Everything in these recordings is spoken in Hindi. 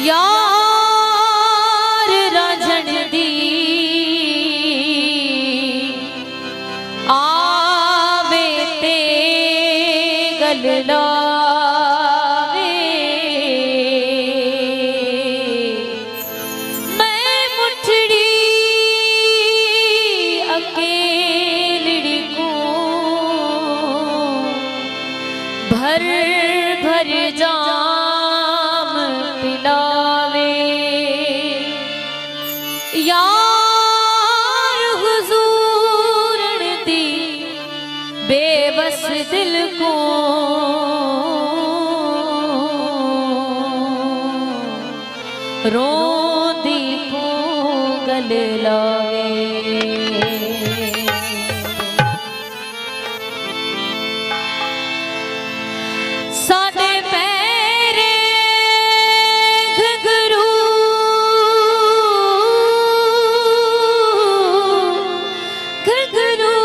यार रांझण दी आवे ते गल लावे, मैं मुठड़ी अकेलड़ी को भर भर जाम पिलावे। यार हुजूरन दी बेबस दिल को रोंदी को गल लावे। साडे पैरे घुंघरू घुंघरू,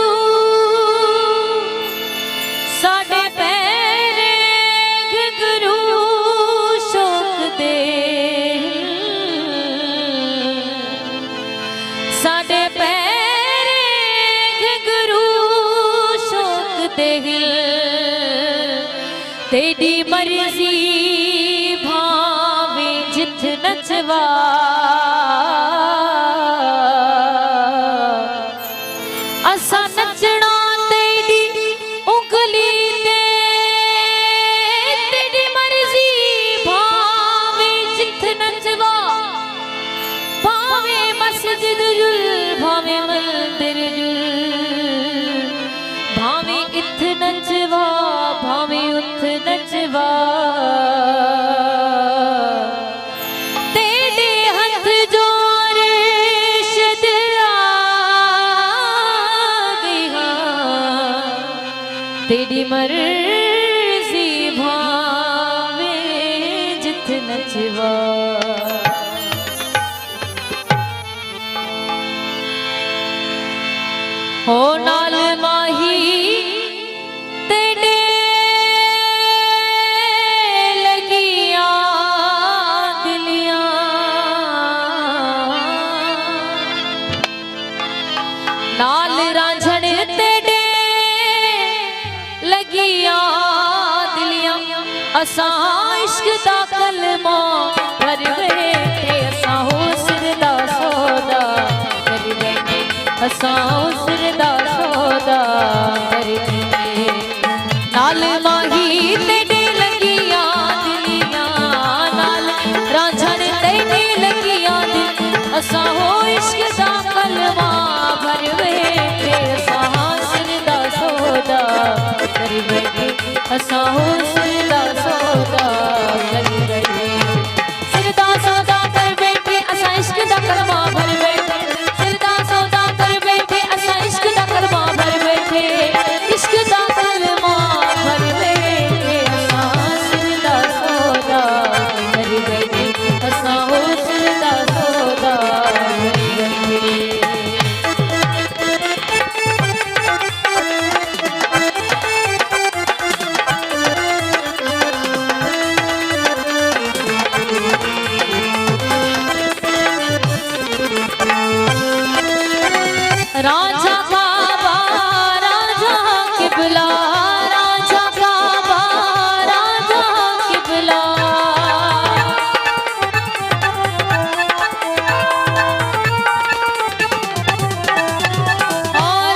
साडे पैरे घुंघरू शौक दे, साडे पैरे घुंघरू शौक दे। तेरी मर्जी भावे जिथ नचवा, असा नचना तेरी उंगली ते। तेरी मर्जी भावे जिथ नचवा, भावे मस्जिद जुल भावे मंदिर जुल, भावे इथ नचवा भावे उथ नचवा। तेरे हथ जोर शद आ गया, तेरी मर्जी भावे जिथ नचवा। हो नाल माही तेरे लगिया दिलियां, नाल रांझण तेरे लगिया दिलियां। असा इश्क दा कलमा भर बैठे, असा हुस्न दा सौदा कर बैठे, असा हुस्न दा सौदा कर बैठे। नाल माही तेरे लगिया दिलियां, नाल रांझण तेरे लगिया दिल। असा हो इश्क दा कलमा भर बैठे, असा हुस्न दा सौदा कर बैठे, असा हुस्न दा सौदा कर बैठे। सिर दा सौदा कर बैठे, असा इश्क दा कलमा भर बैठे। सिर दा सौदा कर बैठे, असा इश्क दा कलमा भर बैठे। इश्क दा कलमा भर बैठे, असा हुस्न दा सौदा कर बैठे, असा हुस्न दा सौदा कर बैठे। राजा बाबा राजा किबला, राजा बाबा राजा किबला।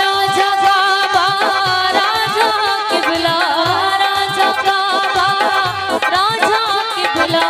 राजा बाबा राजा किबला, राजा बाबा राजा किबला।